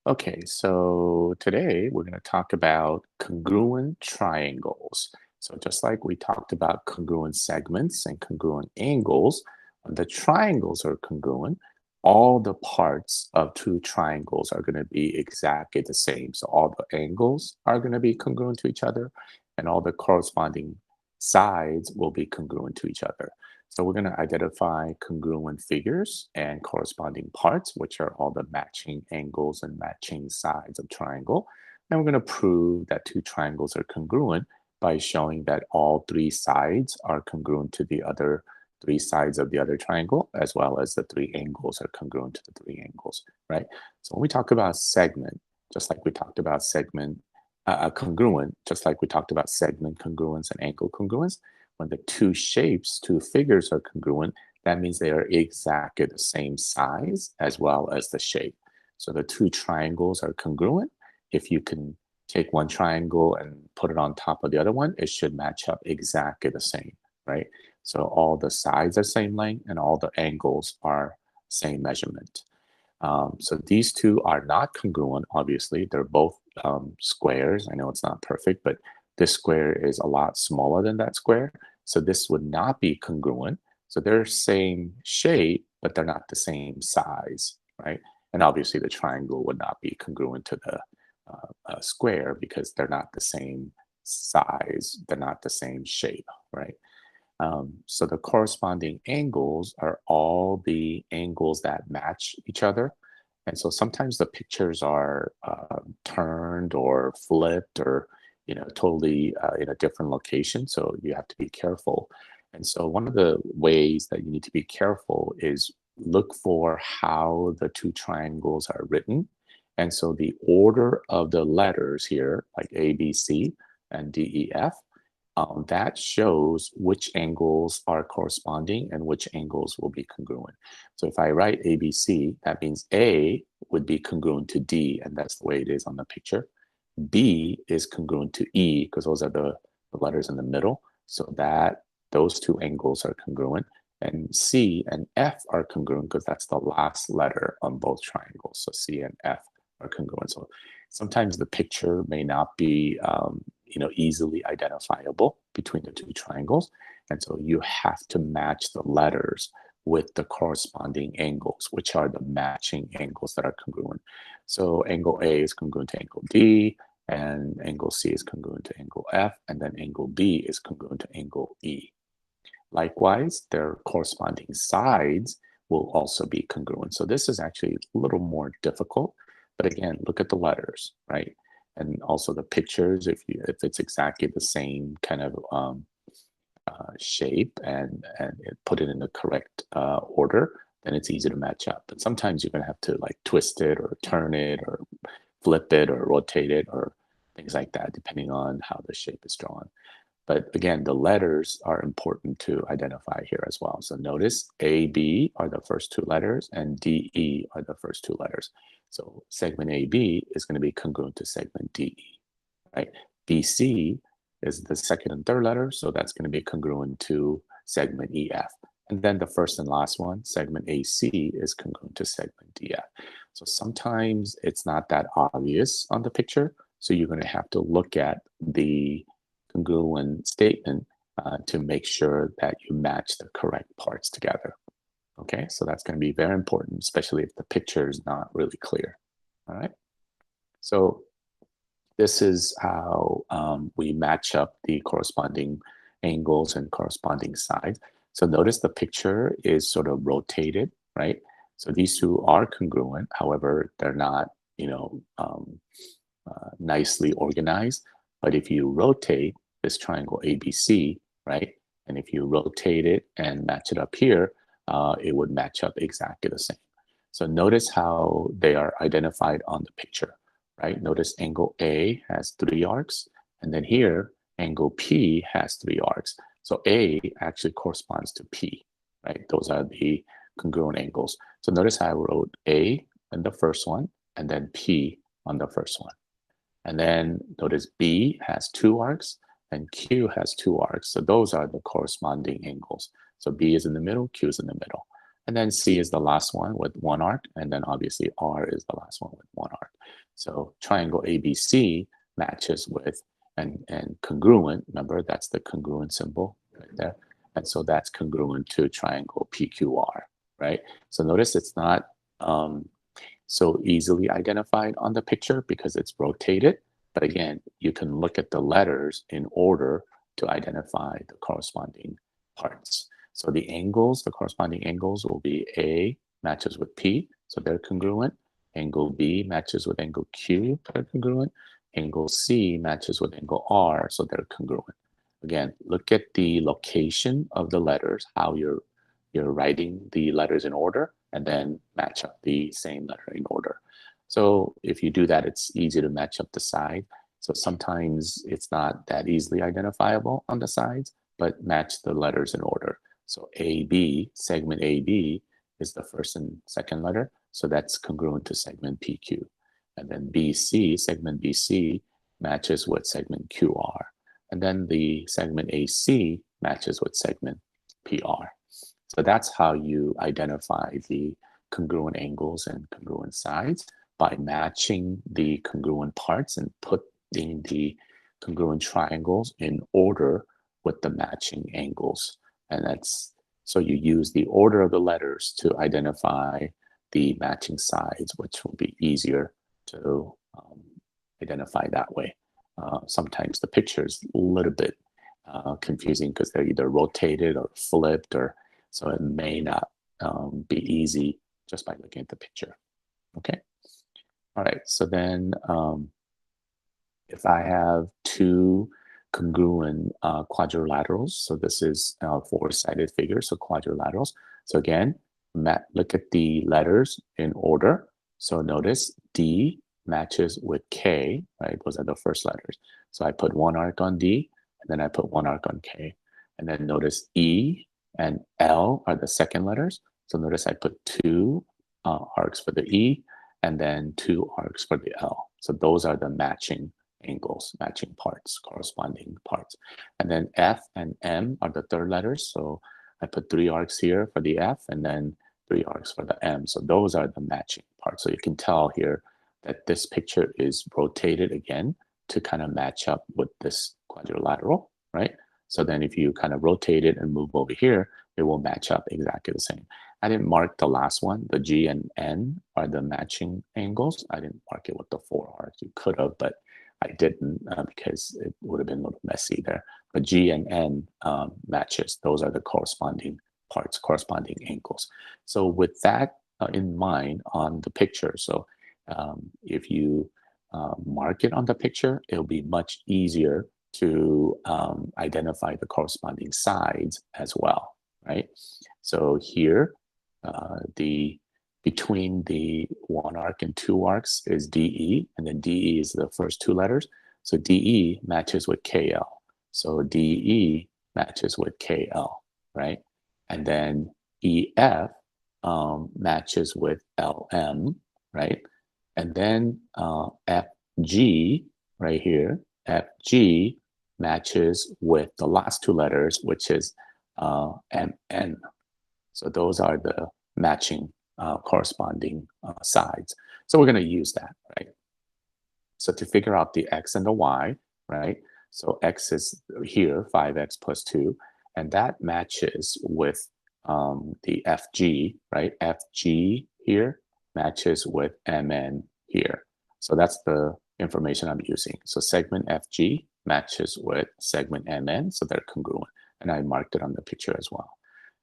Okay, so today we're going to talk about congruent triangles. So just like we talked about congruent segments and congruent angles, when the triangles are congruent, all the parts of two triangles are going to be exactly the same. So all the angles are going to be congruent to each other, and all the corresponding sides will be congruent to each other. So we're going to identify congruent figures and corresponding parts, which are all the matching angles and matching sides of triangle. And we're going to prove that two triangles are congruent by showing that all three sides are congruent to the other three sides of the other triangle, as well as the three angles are congruent to the three angles, right? So when we talk about segment, just like we talked about congruent, just like we talked about segment congruence and angle congruence, when the two shapes, two figures are congruent, that means they are exactly the same size as well as the shape. So the two triangles are congruent. If you can take one triangle and put it on top of the other one, it should match up exactly the same, right? So all the sides are same length and all the angles are same measurement. So these two are not congruent, obviously. They're both squares. I know it's not perfect, but this square is a lot smaller than that square. So this would not be congruent. So they're same shape, but they're not the same size, right? And obviously the triangle would not be congruent to the square because they're not the same size. They're not the same shape, right? So the corresponding angles are all the angles that match each other. And so sometimes the pictures are turned or flipped or totally in a different location. So you have to be careful. And so one of the ways that you need to be careful is look for how the two triangles are written. And so the order of the letters here, like A, B, C, and D, E, F, that shows which angles are corresponding and which angles will be congruent. So if I write ABC, that means A would be congruent to D, and that's the way it is on the picture. B is congruent to E, because those are the letters in the middle. So that those two angles are congruent. And C and F are congruent because that's the last letter on both triangles. So C and F are congruent. So sometimes the picture may not be easily identifiable between the two triangles. And so you have to match the letters with the corresponding angles, which are the matching angles that are congruent. So angle A is congruent to angle D, and angle C is congruent to angle F, and then angle B is congruent to angle E. Likewise, their corresponding sides will also be congruent. So this is actually a little more difficult, but again, look at the letters, right? And also the pictures, if it's exactly the same kind of shape and put it in the correct order, then it's easy to match up. But sometimes you're going to have to like twist it or turn it or flip it or rotate it or things like that, depending on how the shape is drawn. But again, the letters are important to identify here as well. So notice AB are the first two letters and DE are the first two letters. So segment AB is going to be congruent to segment DE, right? BC is the second and third letter, so that's going to be congruent to segment EF. And then the first and last one, segment AC, is congruent to segment DF. So sometimes it's not that obvious on the picture, so you're going to have to look at the congruent statement to make sure that you match the correct parts together. Okay, so that's going to be very important, especially if the picture is not really clear. All right, so this is how we match up the corresponding angles and corresponding sides. So notice the picture is sort of rotated, right? So these two are congruent. However, they're not, nicely organized. But if you rotate this triangle ABC, right? And if you rotate it and match it up here, it would match up exactly the same. So notice how they are identified on the picture, right? Notice angle A has 3 arcs, and then here, angle P has 3 arcs. So A actually corresponds to P, right? Those are the congruent angles. So notice how I wrote A in the first one, and then P on the first one. And then notice B has 2 arcs and Q has 2 arcs. So those are the corresponding angles. So B is in the middle, Q is in the middle. And then C is the last one with one arc, and then obviously R is the last one with one arc. So triangle ABC matches with, and congruent, remember that's the congruent symbol right there. And so that's congruent to triangle PQR, right? So notice it's not so easily identified on the picture because it's rotated. But again, you can look at the letters in order to identify the corresponding parts. So the angles, the corresponding angles will be A matches with P, so they're congruent. Angle B matches with angle Q, they're congruent. Angle C matches with angle R, so they're congruent. Again, look at the location of the letters, how you're writing the letters in order, and then match up the same letter in order. So if you do that, it's easy to match up the side. So sometimes it's not that easily identifiable on the sides, but match the letters in order. So AB, segment AB, is the first and second letter, so that's congruent to segment PQ. And then BC, segment BC, matches with segment QR. And then the segment AC matches with segment PR. So that's how you identify the congruent angles and congruent sides, by matching the congruent parts and putting the congruent triangles in order with the matching angles. And that's, so you use the order of the letters to identify the matching sides, which will be easier to identify that way. Sometimes the picture is a little bit confusing because they're either rotated or flipped, or so it may not be easy just by looking at the picture. Okay. All right. So then if I have two congruent quadrilaterals, so this is a four-sided figure, so quadrilaterals. So again, look at the letters in order. So notice D matches with K, right? Those are the first letters. So I put one arc on D, and then I put one arc on K. And then notice E and L are the second letters. So notice I put two arcs for the E, and then two arcs for the L. So those are the matching angles, matching parts, corresponding parts. And then F and M are the third letters. So I put three arcs here for the F, and then three arcs for the M. So those are the matching parts. So you can tell here that this picture is rotated again to kind of match up with this quadrilateral, right? So then if you kind of rotate it and move over here, it will match up exactly the same. I didn't mark the last one. The G and N are the matching angles. I didn't mark it with the four arcs. You could have, but I didn't because it would have been a little messy there. But G and N matches. Those are the corresponding parts, corresponding angles. So with that in mind on the picture, so if you mark it on the picture, it'll be much easier to identify the corresponding sides as well, right? So here, between the one arc and two arcs is DE, and then DE is the first two letters. So DE matches with KL. So DE matches with KL, right? And then EF matches with LM, right? And then FG right here, FG matches with the last two letters, which is MN. So those are the matching corresponding sides. So we're going to use that, right? So to figure out the X and the Y, right? So X is here, 5X plus 2, and that matches with the FG, right? FG here matches with MN here. So that's the information I'm using. So segment FG matches with segment MN, so they're congruent. And I marked it on the picture as well.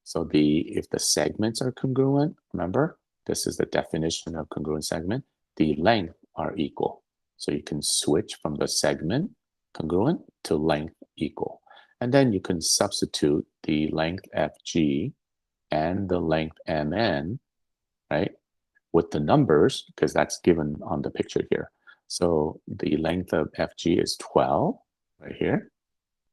So if the segments are congruent, remember, this is the definition of congruent segment, the length are equal. So you can switch from the segment congruent to length equal. And then you can substitute the length FG and the length MN, right, with the numbers, because that's given on the picture here. So the length of FG is 12 right here.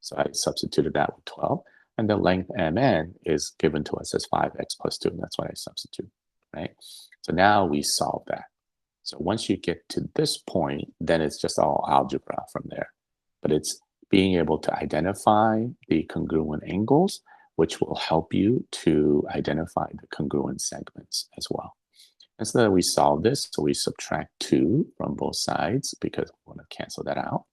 So I substituted that with 12. And the length MN is given to us as 5X plus 2. And that's what I substitute, right? So now we solve that. So once you get to this point, then it's just all algebra from there. But it's being able to identify the congruent angles which will help you to identify the congruent segments as well. And so then we solve this, so we subtract 2 from both sides because we want to cancel that out.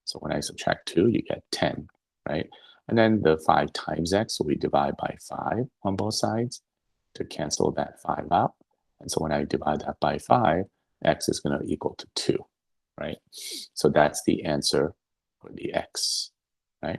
So when I subtract 2, you get 10, right? And then the 5 times x, so we divide by 5 on both sides to cancel that 5 out. And so when I divide that by 5, x is going to equal to 2, right? So that's the answer for the x, right?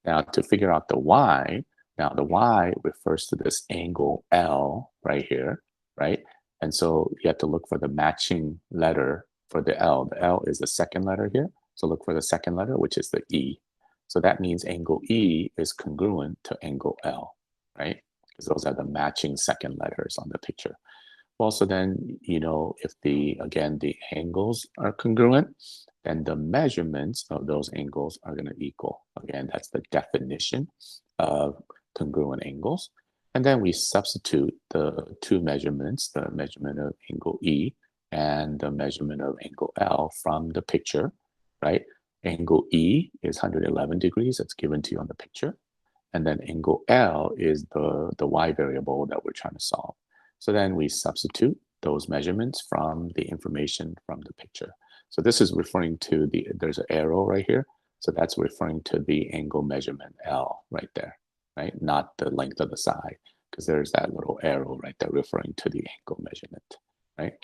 Now to figure out the y, now the y refers to this angle L right here, right? And so you have to look for the matching letter for the L. The L is the second letter here. So look for the second letter, which is the E. So that means angle E is congruent to angle L, right? Because those are the matching second letters on the picture. Well, so then, if again, the angles are congruent, then the measurements of those angles are going to equal. Again, that's the definition of congruent angles. And then we substitute the two measurements, the measurement of angle E and the measurement of angle L from the picture, right? Angle E is 111 degrees, that's given to you on the picture. And then angle L is the y variable that we're trying to solve. So then we substitute those measurements from the information from the picture. So this is referring to there's an arrow right here. So that's referring to the angle measurement L right there, right? Not the length of the side, because there's that little arrow right there referring to the angle measurement, right?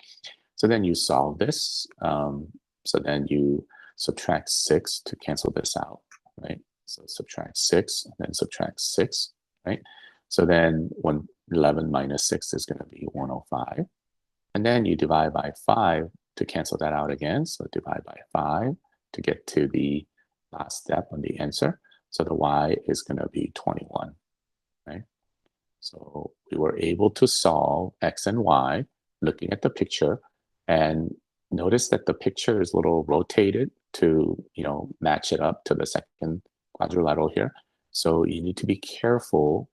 So then you solve this. So then you subtract 6 to cancel this out, right? So subtract 6 and then subtract 6, right? So then 111 minus 6 is going to be 105. And then you divide by 5 to cancel that out again. So divide by 5 to get to the last step on the answer. So the y is going to be 21, right? So we were able to solve x and y looking at the picture, and notice that the picture is a little rotated to, match it up to the second quadrilateral here. So you need to be careful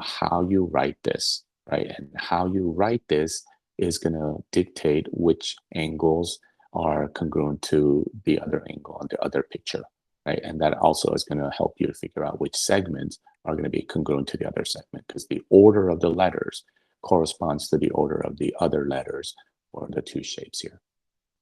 how you write this, right? And how you write this is going to dictate which angles are congruent to the other angle on the other picture, right? And that also is going to help you to figure out which segments are going to be congruent to the other segment, because the order of the letters corresponds to the order of the other letters for the two shapes here,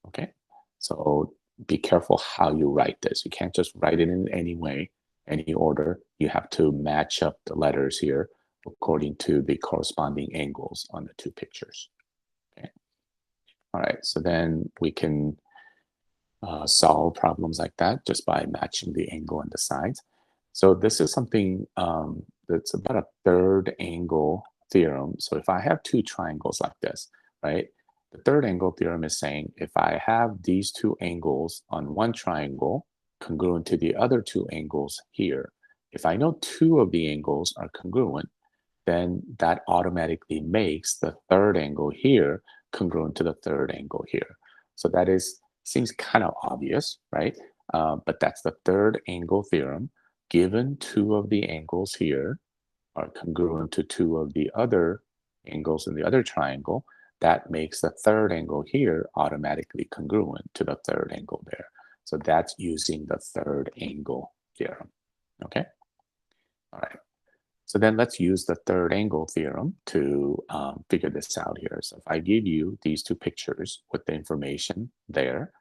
okay? So be careful how you write this. You can't just write it in any way, any order. You have to match up the letters here according to the corresponding angles on the two pictures. Okay. All right, so then we can solve problems like that just by matching the angle on the sides. So this is something that's about a third angle theorem. So if I have two triangles like this, right? The third angle theorem is saying if I have these two angles on one triangle congruent to the other two angles here, if I know two of the angles are congruent, then that automatically makes the third angle here congruent to the third angle here. So that seems kind of obvious, right? But that's the third angle theorem. Given two of the angles here are congruent to two of the other angles in the other triangle, that makes the third angle here automatically congruent to the third angle there. So that's using the third angle theorem, okay? All right, so then let's use the third angle theorem to figure this out here. So if I give you these two pictures with the information there,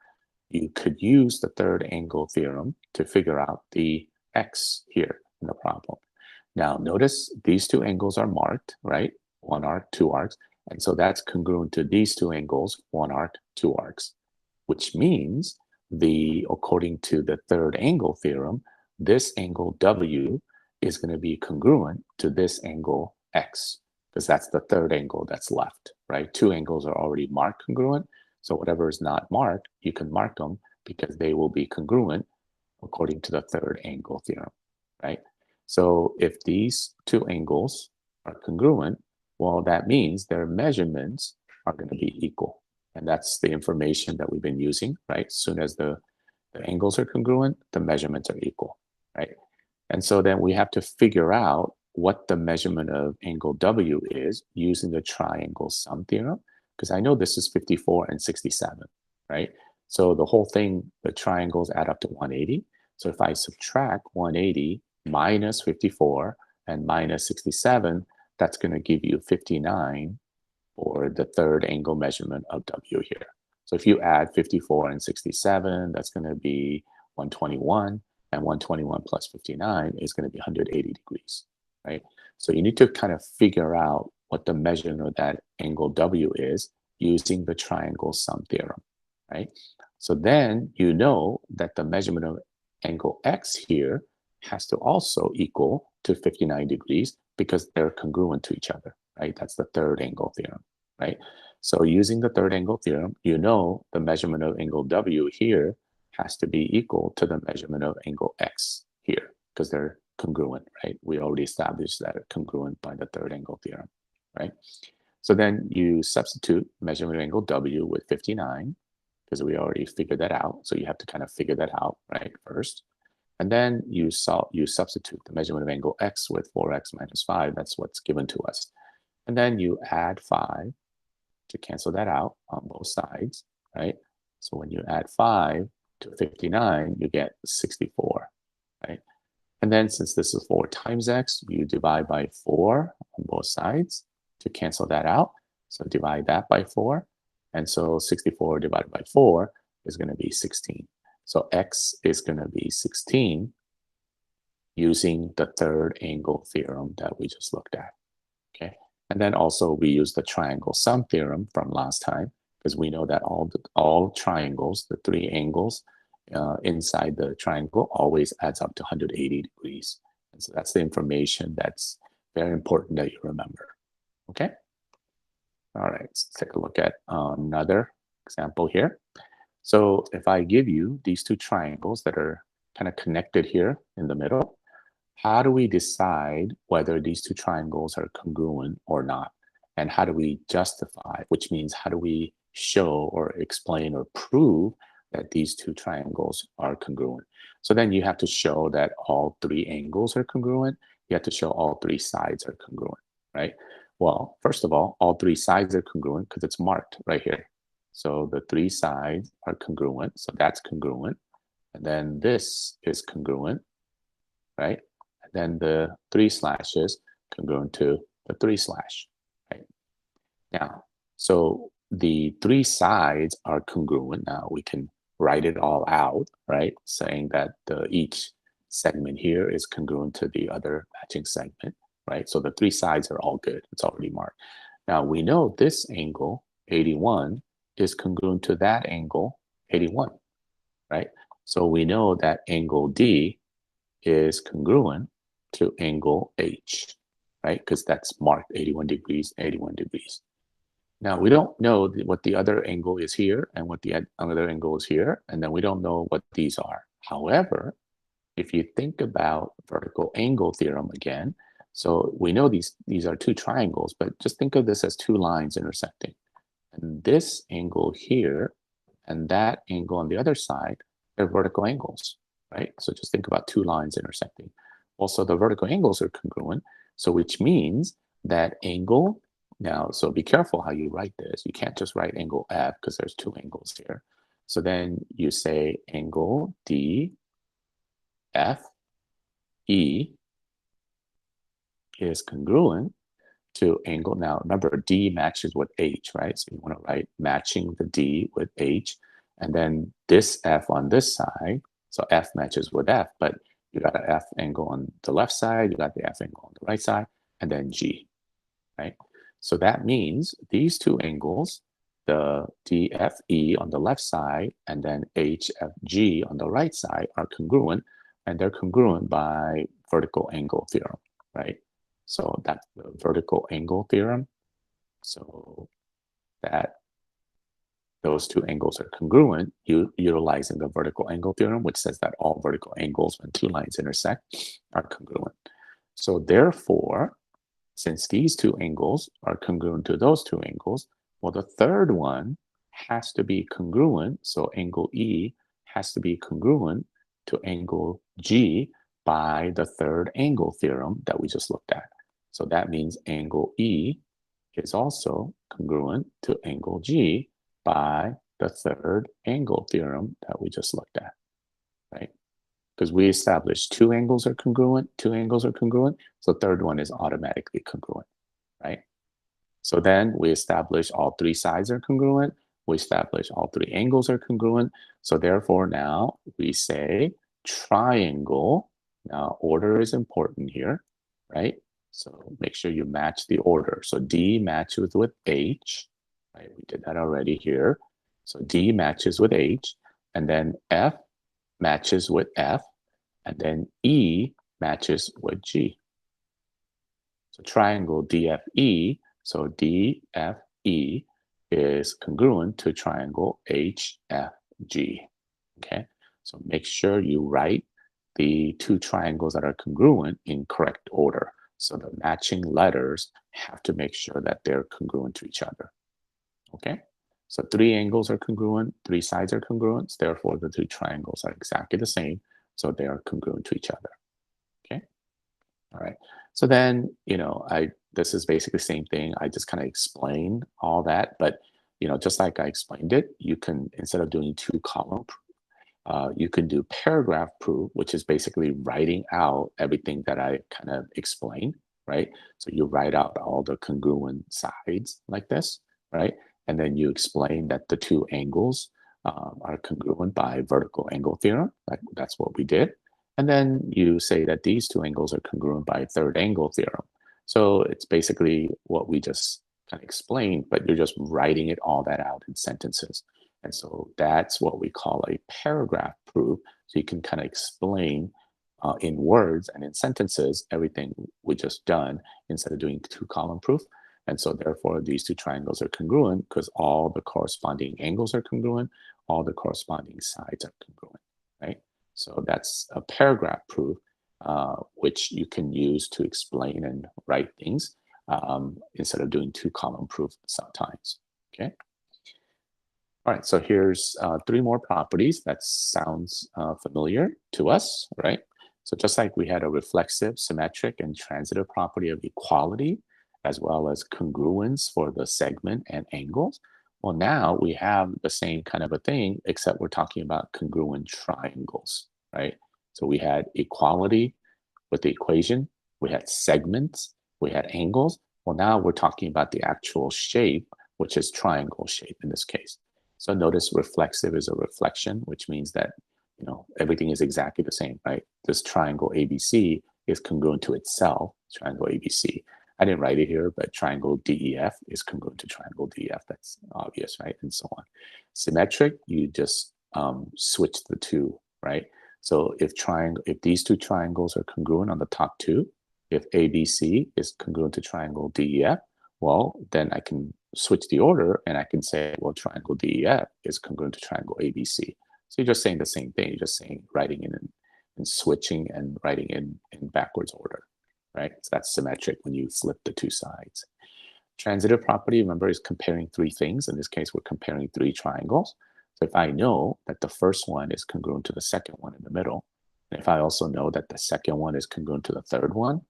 you could use the third angle theorem to figure out the x here in the problem. Now notice these two angles are marked, right? One arc, two arcs. And so that's congruent to these two angles, one arc, two arcs, which means according to the third angle theorem, this angle W is going to be congruent to this angle X, because that's the third angle that's left, right? Two angles are already marked congruent. So whatever is not marked, you can mark them because they will be congruent according to the third angle theorem, right? So if these two angles are congruent, well, that means their measurements are going to be equal. And that's the information that we've been using, right? As soon as the angles are congruent, the measurements are equal, right? And so then we have to figure out what the measurement of angle W is using the triangle sum theorem, because I know this is 54 and 67, right? So the whole thing, the triangles add up to 180. So if I subtract 180 minus 54, and minus 67, that's going to give you 59 for the third angle measurement of W here. So if you add 54 and 67, that's going to be 121, and 121 plus 59 is going to be 180 degrees, right? So you need to kind of figure out what the measurement of that angle W is using the triangle sum theorem, right? So then you know that the measurement of angle X here has to also equal to 59 degrees because they're congruent to each other, right? That's the third angle theorem, right? So using the third angle theorem, you know the measurement of angle W here has to be equal to the measurement of angle X here because they're congruent, right? We already established that it's congruent by the third angle theorem, right? So then you substitute measurement of angle W with 59 because we already figured that out. So you have to kind of figure that out, right, first. And then you substitute the measurement of angle X with 4x minus 5. That's what's given to us. And then you add 5 to cancel that out on both sides, right? So when you add 5 to 59, you get 64, right? And then since this is 4 times x, you divide by 4 on both sides to cancel that out. So divide that by 4. And so 64 divided by 4 is going to be 16. So x is going to be 16 using the third angle theorem that we just looked at, okay? And then also we use the triangle sum theorem from last time because we know that all triangles, the three angles inside the triangle always adds up to 180 degrees. And so that's the information that's very important that you remember, okay? All right, let's take a look at another example here. So if I give you these two triangles that are kind of connected here in the middle, how do we decide whether these two triangles are congruent or not? And how do we justify, which means how do we show or explain or prove that these two triangles are congruent? So then you have to show that all three angles are congruent. You have to show all three sides are congruent, right? Well, first of all three sides are congruent because it's marked right here. So the three sides are congruent, so that's congruent. And then this is congruent, right? And then the 3 slashes congruent to the 3 slash, right? Now, so the 3 sides are congruent. Now we can write it all out, right? Saying that each segment here is congruent to the other matching segment, right? So the 3 sides are all good. It's already marked. Now we know this angle, 81, is congruent to that angle, 81, right? So we know that angle D is congruent to angle H, right? Because that's marked 81 degrees, 81 degrees. Now, we don't know what the other angle is here and what the other angle is here, and then we don't know what these are. However, if you think about vertical angle theorem again, so we know these are two triangles, but just think of this as two lines intersecting. And this angle here and that angle on the other side, they're vertical angles, right? So just think about two lines intersecting. Also, the vertical angles are congruent, so which means that angle, now, so be careful how you write this. You can't just write angle F because there's two angles here. So then you say angle D, F, E is congruent to angle. Now, remember, D matches with H, right? So you want to write matching the D with H. And then this F on this side, so F matches with F, but you got an F angle on the left side, you got the F angle on the right side, and then G, right? So that means these two angles, the DFE on the left side and then HFG on the right side, are congruent, and they're congruent by vertical angle theorem, right? So that's the vertical angle theorem. So that those two angles are congruent, utilizing the vertical angle theorem, which says that all vertical angles when two lines intersect are congruent. So therefore, since these two angles are congruent to those two angles, well, the third one has to be congruent. So angle E has to be congruent to angle G by the third angle theorem that we just looked at. So that means angle E is also congruent to angle G by the third angle theorem that we just looked at, right? because we established two angles are congruent, so the third one is automatically congruent, right? So then we establish all three sides are congruent, we establish all three angles are congruent, so therefore now we say triangle. Now order is important here, right? So make sure you match the order. So D matches with H, right? We did that already here. So D matches with H, and then F matches with F, and then E matches with G. So triangle DFE, so DFE is congruent to triangle HFG. Okay, so make sure you write the two triangles that are congruent in correct order. So the matching letters have to make sure that they're congruent to each other. Okay, so three angles are congruent, three sides are congruent, therefore the three triangles are exactly the same, so they are congruent to each other. Okay, all right. So then, this is basically the same thing. I just kind of explain all that, but just like I explained it, you can, instead of doing two column you can do paragraph proof, which is basically writing out everything that I kind of explained, right? So you write out all the congruent sides like this, right? And then you explain that the two angles are congruent by vertical angle theorem. That's what we did. And then you say that these two angles are congruent by third angle theorem. So it's basically what we just kind of explained, but you're just writing it all that out in sentences. And so that's what we call a paragraph proof. So you can kind of explain in words and in sentences everything we just done instead of doing two column proof. And so therefore these two triangles are congruent because all the corresponding angles are congruent, all the corresponding sides are congruent, right? So that's a paragraph proof, which you can use to explain and write things instead of doing two column proof sometimes, okay? All right, so here's three more properties that sounds familiar to us, right? So just like we had a reflexive, symmetric, and transitive property of equality, as well as congruence for the segment and angles, well, now we have the same kind of a thing, except we're talking about congruent triangles, right? So we had equality with the equation, we had segments, we had angles. Well, now we're talking about the actual shape, which is triangle shape in this case. So notice reflexive is a reflection, which means that everything is exactly the same, right? This triangle ABC is congruent to itself, triangle ABC. I didn't write it here, but triangle DEF is congruent to triangle DEF. That's obvious, right? And so on. Symmetric, you just switch the two, right? So if these two triangles are congruent on the top two, if ABC is congruent to triangle DEF, well, then I can switch the order and I can say, well, triangle DEF is congruent to triangle ABC. So you're just saying the same thing. You're just saying writing in switching and writing in backwards order, right? So that's symmetric when you flip the two sides. Transitive property, remember, is comparing three things. In this case, we're comparing three triangles. So if I know that the first one is congruent to the second one in the middle, and if I also know that the second one is congruent to the third one,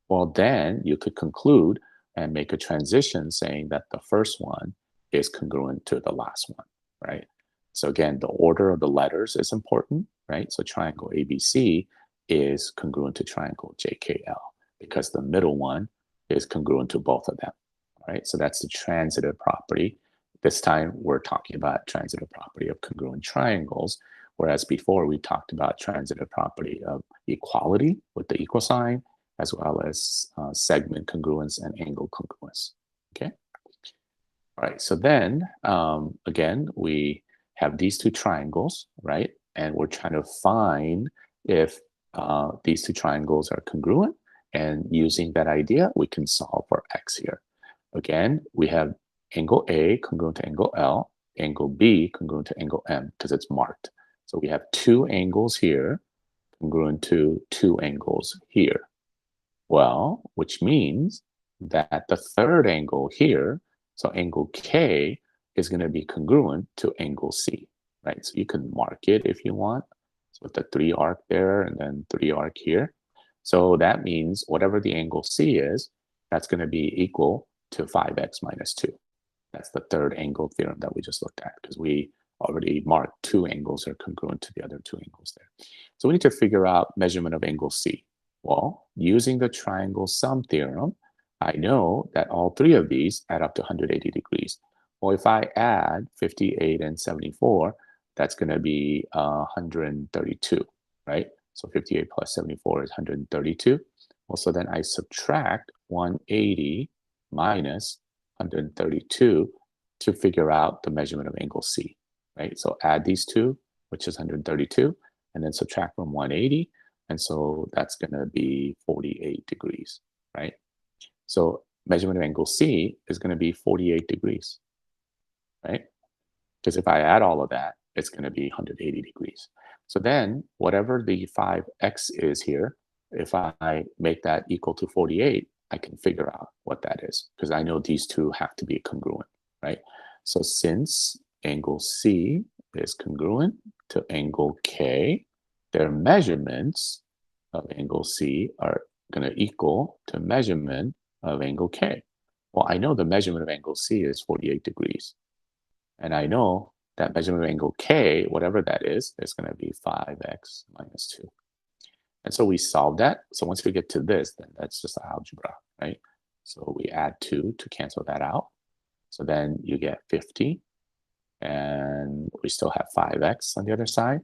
well, then you could conclude and make a transition saying that the first one is congruent to the last one, right? So again, the order of the letters is important, right? So triangle ABC is congruent to triangle JKL because the middle one is congruent to both of them, right? So that's the transitive property. This time we're talking about transitive property of congruent triangles, whereas before we talked about transitive property of equality with the equal sign, as well as segment congruence and angle congruence, okay? All right, so then, again, we have these two triangles, right? And we're trying to find if these two triangles are congruent, and using that idea, we can solve for x here. Again, we have angle A congruent to angle L, angle B congruent to angle M, because it's marked. So we have two angles here congruent to two angles here. Well, which means that the third angle here, so angle K, is going to be congruent to angle C, right? So you can mark it if you want. So with the 3 arc there and then 3 arc here. So that means whatever the angle C is, that's going to be equal to 5x minus 2. That's the third angle theorem that we just looked at because we already marked 2 angles are congruent to the other 2 angles there. So we need to figure out measurement of angle C. Well, using the triangle sum theorem, I know that all 3 of these add up to 180 degrees. Well, if I add 58 and 74, that's going to be 132, right? So 58 plus 74 is 132. Well, so then I subtract 180 minus 132 to figure out the measurement of angle C, right? So add these two, which is 132, and then subtract from 180, and so that's going to be 48 degrees, right? So measurement of angle C is going to be 48 degrees, right? Because if I add all of that, it's going to be 180 degrees. So then whatever the 5x is here, if I make that equal to 48, I can figure out what that is because I know these two have to be congruent, right? So since angle C is congruent to angle K, their measurements of angle C are going to equal to measurement of angle K. Well, I know the measurement of angle C is 48 degrees. And I know that measurement of angle K, whatever that is going to be 5x minus 2. And so we solve that. So once we get to this, then that's just algebra, right? So we add 2 to cancel that out. So then you get 50. And we still have 5x on the other side.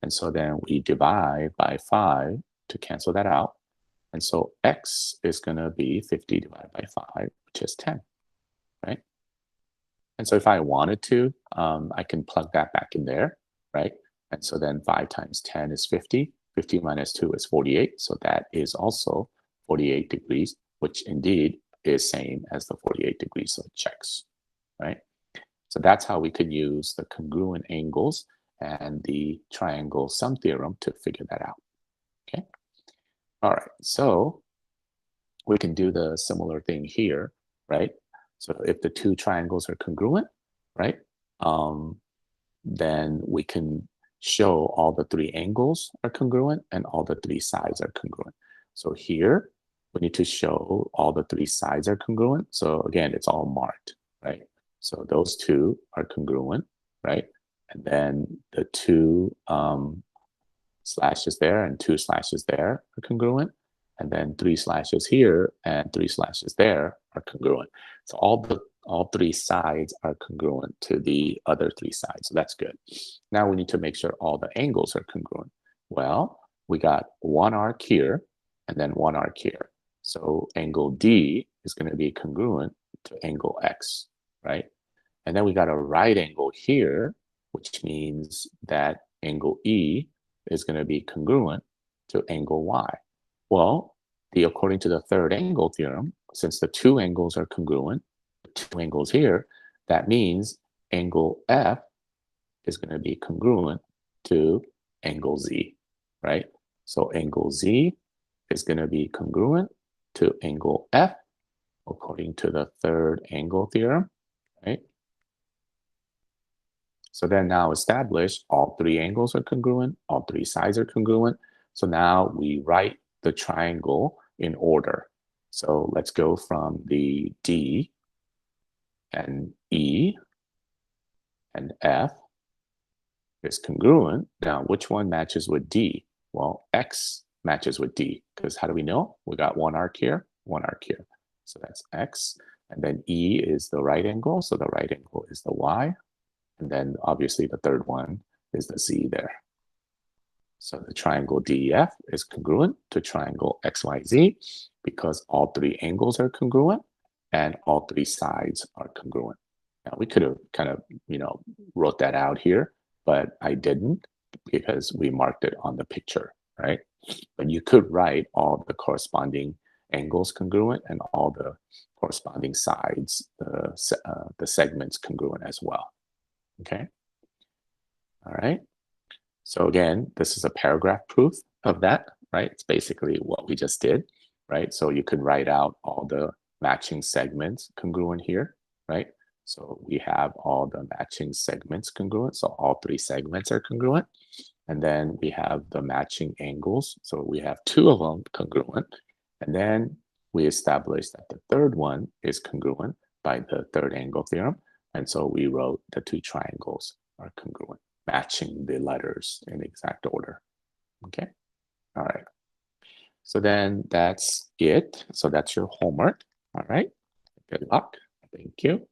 And so then we divide by 5 to cancel that out. And so x is going to be 50 divided by 5, which is 10, right? And so if I wanted to, I can plug that back in there, right? And so then 5 times 10 is 50. 50 minus 2 is 48. So that is also 48 degrees, which indeed is same as the 48 degrees. So it checks, right? So that's how we could use the congruent angles and the triangle sum theorem to figure that out, okay? All right, so we can do the similar thing here, right? So if the 2 triangles are congruent, right, then we can show all the 3 angles are congruent and all the 3 sides are congruent. So here, we need to show all the 3 sides are congruent. So again, it's all marked, right? So those 2 are congruent, right? And then the 2 slashes there and 2 slashes there are congruent. And then 3 slashes here and 3 slashes there are congruent. So all 3 sides are congruent to the other 3 sides. So that's good. Now we need to make sure all the angles are congruent. Well, we got one arc here and then one arc here. So angle D is going to be congruent to angle X, right? And then we got a right angle here, which means that angle E is going to be congruent to angle Y. Well, according to the third angle theorem, since the 2 angles are congruent, 2 angles here, that means angle F is going to be congruent to angle Z, right? So angle Z is going to be congruent to angle F according to the third angle theorem, right? So then now established, all 3 angles are congruent, all 3 sides are congruent. So now we write the triangle in order. So let's go from the D and E and F is congruent. Now, which one matches with D? Well, X matches with D, because how do we know? We got one arc here, one arc here. So that's X. And then E is the right angle, so the right angle is the Y. And then obviously the third one is the Z there. So the triangle DEF is congruent to triangle XYZ because all 3 angles are congruent and all 3 sides are congruent. Now we could have kind of, wrote that out here, but I didn't because we marked it on the picture, right? But you could write all the corresponding angles congruent and all the corresponding sides, the segments congruent as well. Okay. All right. So again, this is a paragraph proof of that, right? It's basically what we just did, right? So you could write out all the matching segments congruent here, right? So we have all the matching segments congruent. So all 3 segments are congruent. And then we have the matching angles. So we have 2 of them congruent. And then we establish that the third one is congruent by the third angle theorem. And so we wrote the 2 triangles are congruent, matching the letters in exact order. Okay, all right. So then that's it. So that's your homework. All right, good luck. Thank you.